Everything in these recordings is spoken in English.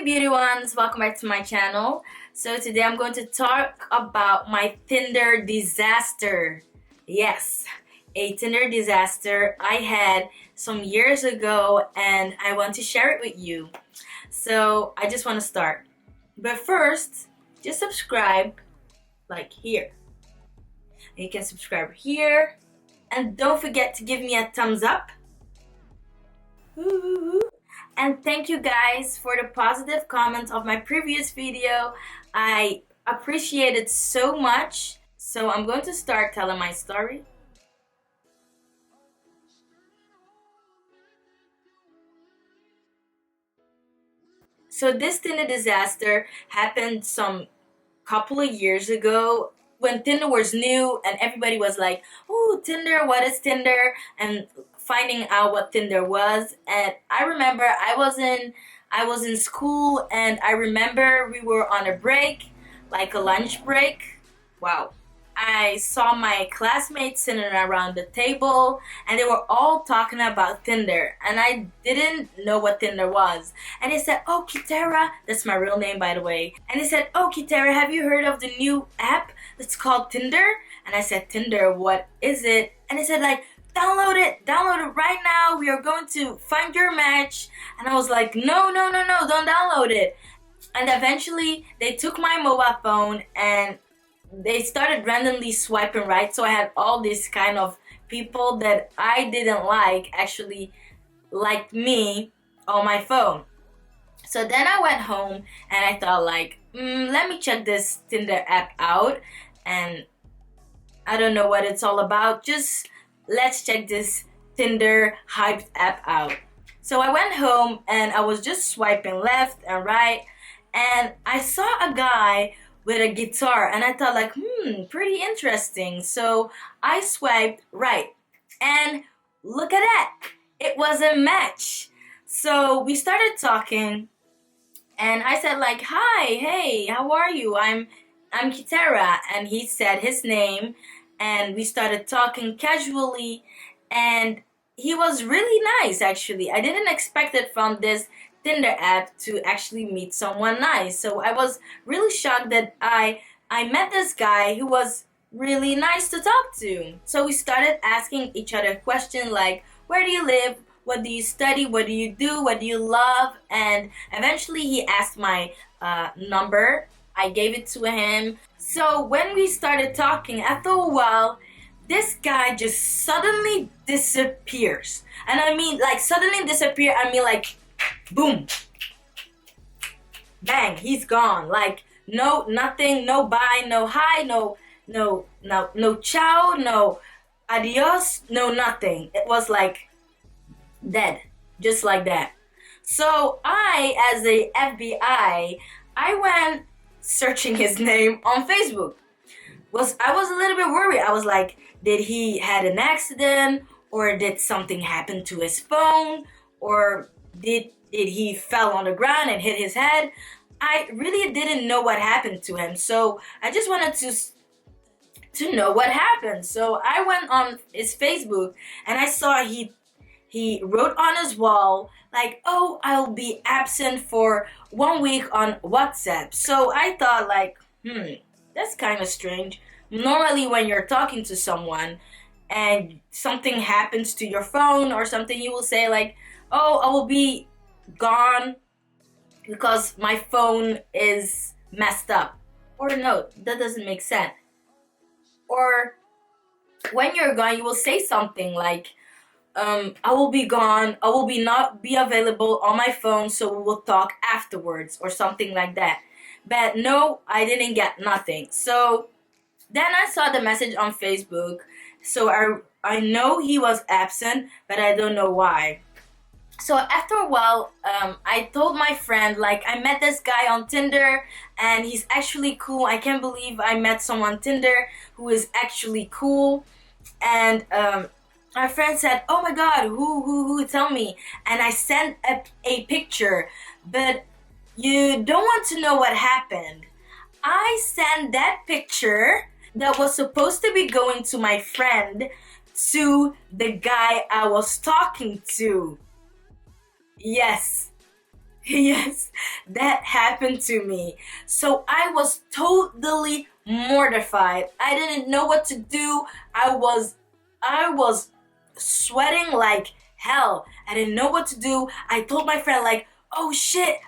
Hey beauty ones, welcome back to my channel. So today I'm going to talk about my Tinder disaster. Yes, a Tinder disaster I had some years ago and I want to share it with you. So I just want to start. But first, just subscribe like here. And you can subscribe here. And don't forget to give me a thumbs up. And thank you guys for the positive comments of my previous video. I appreciate it so much. So I'm going to start telling my story. So this Tinder disaster happened some couple of years ago when Tinder was new and everybody was like, oh, Tinder, what is Tinder? And finding out what Tinder was. And I remember I was in school and I remember we were on a break, like a lunch break. Wow. I saw my classmates sitting around the table and they were all talking about Tinder and I didn't know what Tinder was. And they said, oh, Kitara, that's my real name by the way. And they said, oh, Kitara, have you heard of the new app that's called Tinder? And I said, Tinder, what is it? And they said like, download it right now. We are going to find your match. And I was like, no, don't download it. And eventually they took my mobile phone and they started randomly swiping right, so I had all these kind of people that I didn't like actually liked me on my phone. So then I went home and I thought like, let me check this Tinder app out, and I don't know what it's all about, just let's check this Tinder hyped app out. So I went home and I was just swiping left and right, and I saw a guy with a guitar and I thought like, pretty interesting. So I swiped right and look at that, it was a match. So we started talking and I said like, hi, hey, how are you? I'm Kitara. And he said his name and we started talking casually and he was really nice actually. I didn't expect it from this Tinder app to actually meet someone nice. So I was really shocked that I met this guy who was really nice to talk to. So we started asking each other questions like, where do you live? What do you study? What do you do? What do you love? And eventually he asked my number. I gave it to him. So when we started talking, after a while, this guy just suddenly disappears. And I mean like suddenly disappear, I mean like boom, bang, he's gone. Like no, nothing, no bye, no hi, no ciao, no adios, no nothing. It was like dead, just like that. So I, as a FBI, I went searching his name on Facebook. I was a little bit worried. I was like, did he had an accident, or did something happen to his phone, or did he fell on the ground and hit his head? I really didn't know what happened to him, so I just wanted to know what happened. So I went on his Facebook and I saw he wrote on his wall like, oh, I'll be absent for 1 week on WhatsApp. So I thought like, that's kind of strange. Normally when you're talking to someone and something happens to your phone or something, you will say like, oh, I will be gone because my phone is messed up. Or no, that doesn't make sense. Or when you're gone, you will say something like, I will be gone, I will not be available on my phone, so we will talk afterwards or something like that. But no, I didn't get nothing. So then I saw the message on Facebook. So I know he was absent, but I don't know why. So after a while, I told my friend, like, I met this guy on Tinder and he's actually cool. I can't believe I met someone on Tinder who is actually cool. And my friend said, oh my God, who, tell me. And I sent a picture, but you don't want to know what happened. I sent that picture that was supposed to be going to my friend to the guy I was talking to. Yes, Yes, that happened to me. So I was totally mortified. I didn't know what to do. I was sweating like hell. I didn't know what to do. I told my friend like, "Oh shit,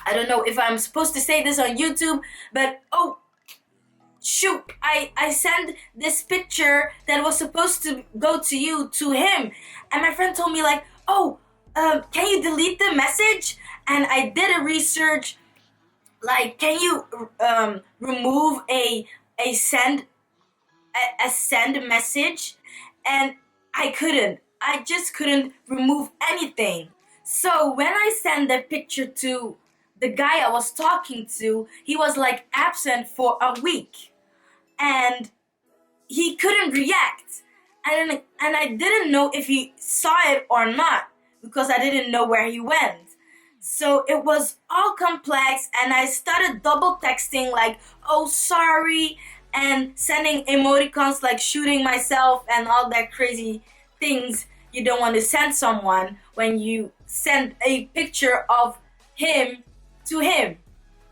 I don't know if I'm supposed to say this on YouTube, but oh shoot, I sent this picture that was supposed to go to you to him." And my friend told me like, "Oh, can you delete the message?" And I did a research like, can you remove a send a send message? And I couldn't. I just couldn't remove anything. So when I sent the picture to the guy I was talking to, he was like absent for a week, and he couldn't react. And I didn't know if he saw it or not because I didn't know where he went. So it was all complex, and I started double texting like, "Oh, sorry," and sending emoticons like shooting myself and all that crazy things you don't want to send someone when you send a picture of him to him.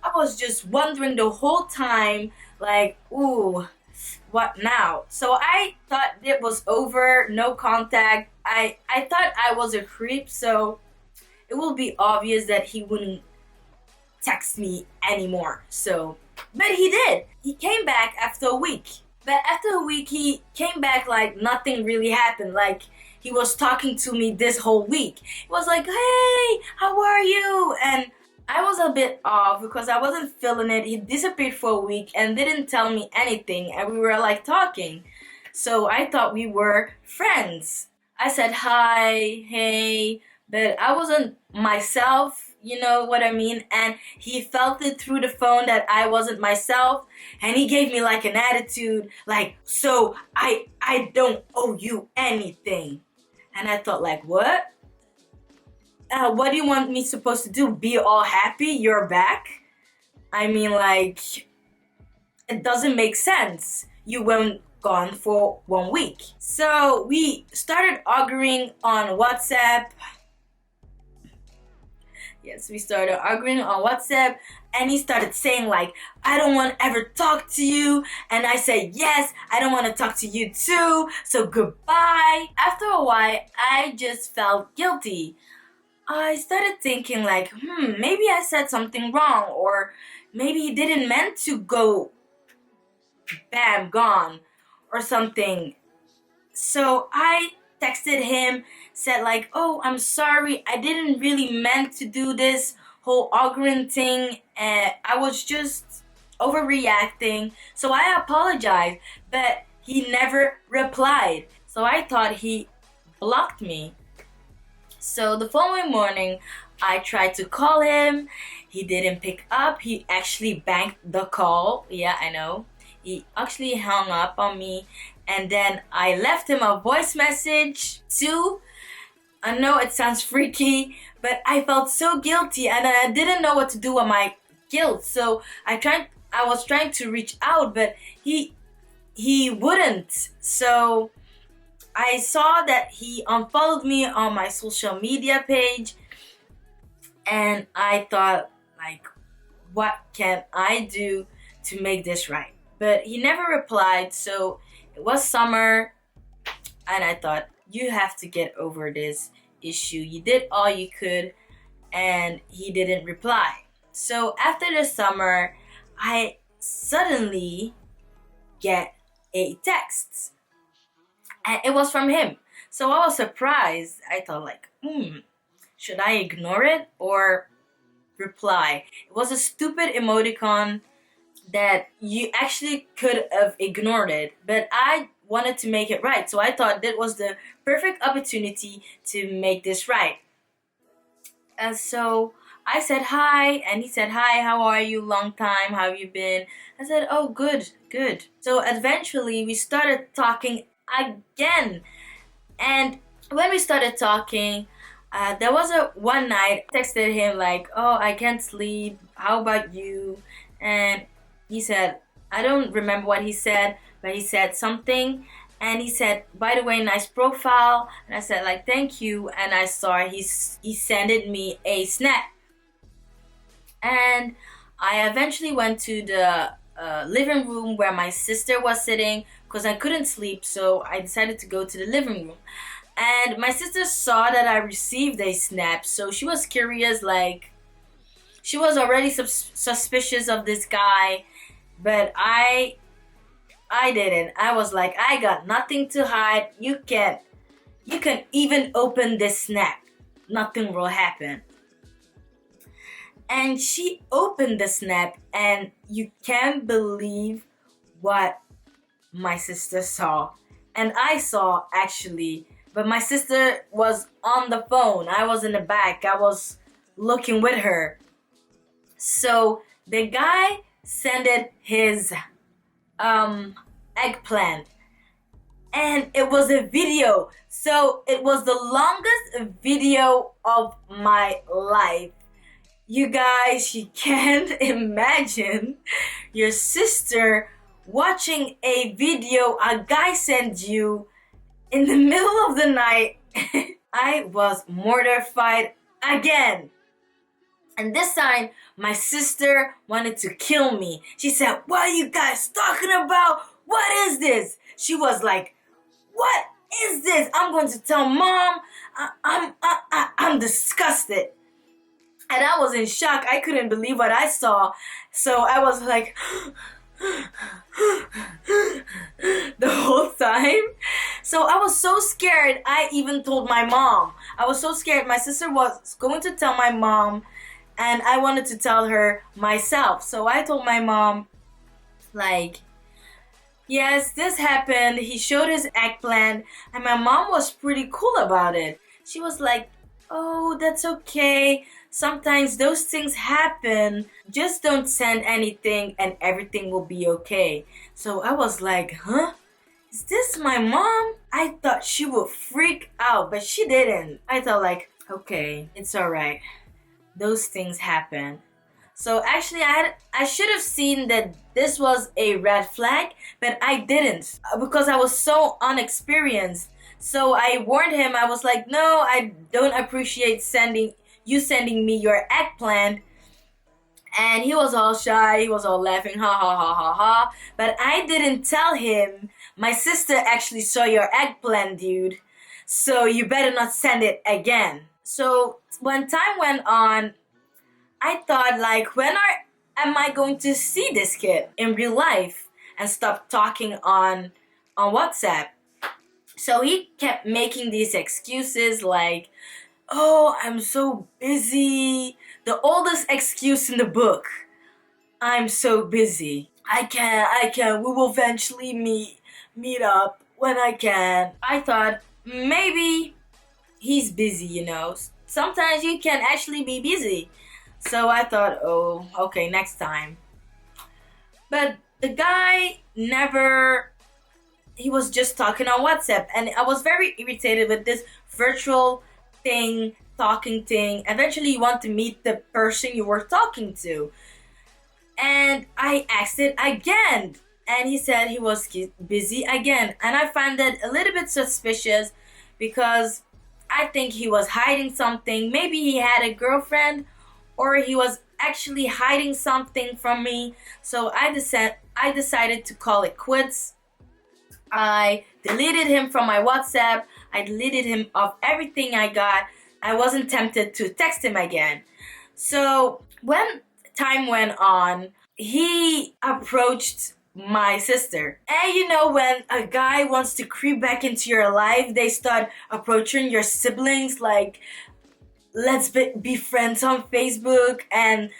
I was just wondering the whole time, like, ooh, what now? So I thought it was over, no contact. I thought I was a creep, so it will be obvious that he wouldn't text me anymore. So, but he did. He came back after a week. But after a week, he came back like nothing really happened. Like he was talking to me this whole week. He was like, "Hey, how are you?" And I was a bit off because I wasn't feeling it. He disappeared for a week and didn't tell me anything, and we were like talking. So I thought we were friends. I said hi, hey, but I wasn't myself, you know what I mean? And he felt it through the phone that I wasn't myself, and he gave me like an attitude like, "So I don't owe you anything." And I thought like, "What? What do you want me supposed to do? Be all happy you're back?" I mean, like, it doesn't make sense. You went gone for 1 week. So we started arguing on WhatsApp. Yes, we started arguing on WhatsApp, and he started saying like, "I don't want to ever talk to you." And I said, "Yes, I don't want to talk to you too. So goodbye." After a while, I just felt guilty. I started thinking like, maybe I said something wrong, or maybe he didn't meant to go bam gone or something. So I texted him, said like, "Oh, I'm sorry. I didn't really meant to do this whole arguing thing. I was just overreacting. So I apologize." But he never replied. So I thought he blocked me. So the following morning, I tried to call him. He didn't pick up. He actually banked the call. Yeah, I know. He actually hung up on me. And then I left him a voice message too. I know it sounds freaky, but I felt so guilty and I didn't know what to do with my guilt. So I was trying to reach out, but he wouldn't. So I saw that he unfollowed me on my social media page, and I thought like, what can I do to make this right? But he never replied. So it was summer, and I thought, you have to get over this issue. You did all you could, and he didn't reply. So after the summer, I suddenly get a text, and it was from him. So I was surprised. I thought like, should I ignore it or reply? It was a stupid emoticon that you actually could have ignored it, but I wanted to make it right. So I thought that was the perfect opportunity to make this right. And so I said hi, and he said, "Hi, how are you? Long time, how have you been?" I said, "Oh, good, good." So eventually we started talking again. And when we started talking, there was a one night I texted him like, "Oh, I can't sleep. How about you?" And he said, I don't remember what he said, but he said something. And he said, "By the way, nice profile." And I said like, "Thank you." And I saw he sent me a snap. And I eventually went to the living room where my sister was sitting because I couldn't sleep, so I decided to go to the living room. And my sister saw that I received a snap, so she was curious, like, she was already suspicious of this guy, but I didn't. I was like, I got nothing to hide. You can even open this snap. Nothing will happen. And she opened the snap, and you can't believe what my sister saw. And I saw actually, but my sister was on the phone. I was in the back. I was looking with her. So the guy sent his um eggplant, and it was a video. So it was the longest video of my life. You guys, you can't imagine your sister watching a video a guy sent you in the middle of the night. I was mortified again. And this time, my sister wanted to kill me. She said, "What are you guys talking about? What is this?" She was like, "What is this? I'm going to tell mom. I'm disgusted." And I was in shock. I couldn't believe what I saw. So I was like, the whole time. So I was so scared. I even told my mom. I was so scared. My sister was going to tell my mom, and I wanted to tell her myself. So I told my mom, like, yes, this happened. He showed his eggplant, and my mom was pretty cool about it. She was like, "Oh, that's okay. Sometimes those things happen. Just don't send anything and everything will be okay." So I was like, huh? Is this my mom? I thought she would freak out, but she didn't. I thought, like, okay, it's alright. Those things happen. So actually, I should have seen that this was a red flag, but I didn't because I was so unexperienced. So I warned him. I was like, "No, I don't appreciate sending me your eggplant." And he was all shy. He was all laughing, ha ha ha ha ha. But I didn't tell him. My sister actually saw your eggplant, dude. So you better not send it again. So when time went on, I thought, like, am I going to see this kid in real life and stop talking on WhatsApp? So he kept making these excuses like, "Oh, I'm so busy." The oldest excuse in the book. "I'm so busy. I can't. We will eventually meet up when I can." I thought maybe he's busy, you know. Sometimes you can actually be busy. So I thought, "Oh, okay, next time." But the guy never, he was just talking on WhatsApp, and I was very irritated with this virtual thing, talking thing. Eventually, you want to meet the person you were talking to. And I asked it again, and he said he was busy again. And I find that a little bit suspicious because I think he was hiding something. Maybe he had a girlfriend, or he was actually hiding something from me. So I decided to call it quits. I deleted him from my WhatsApp. I deleted him of everything I got. I wasn't tempted to text him again. So when time went on, he approached my sister. And you know, when a guy wants to creep back into your life, they start approaching your siblings like, let's be friends on Facebook, and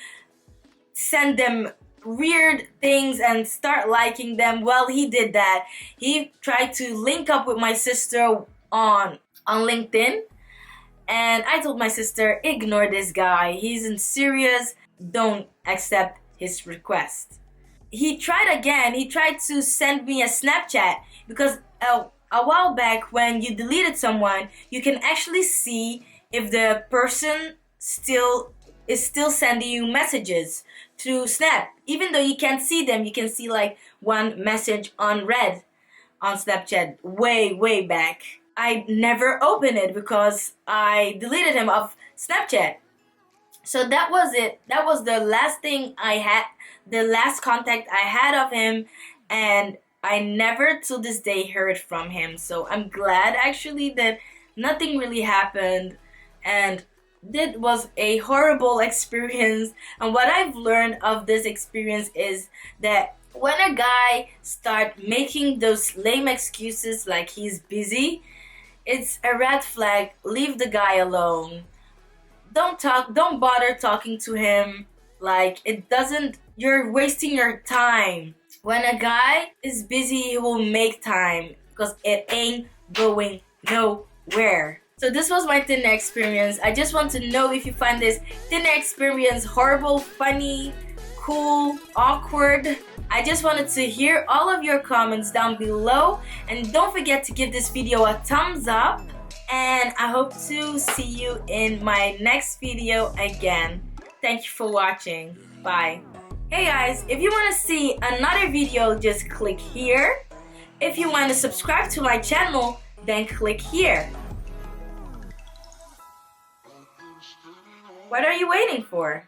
send them weird things and start liking them. Well, he did that. He tried to link up with my sister on LinkedIn, and I told my sister, "Ignore this guy. He's in serious. Don't accept his request." He tried again. He tried to send me a Snapchat because a while back when you deleted someone, you can actually see if the person is still sending you messages through Snap. Even though you can't see them, you can see like one message unread on Snapchat way back. I never opened it because I deleted him off Snapchat. So that was it. That was the last thing I had, the last contact I had of him, and I never to this day heard from him. So I'm glad actually that nothing really happened, and that was a horrible experience. And what I've learned of this experience is that when a guy start making those lame excuses like he's busy, it's a red flag. Leave the guy alone. Don't bother talking to him. Like, it doesn't, you're wasting your time. When a guy is busy, he will make time because it ain't going nowhere. So this was my Tinder experience. I just want to know if you find this Tinder experience horrible, funny, cool, awkward. I just wanted to hear all of your comments down below, and don't forget to give this video a thumbs up, and I hope to see you in my next video again. Thank you for watching. Bye. Hey guys, if you want to see another video, just click here. If you want to subscribe to my channel, then click here. What are you waiting for?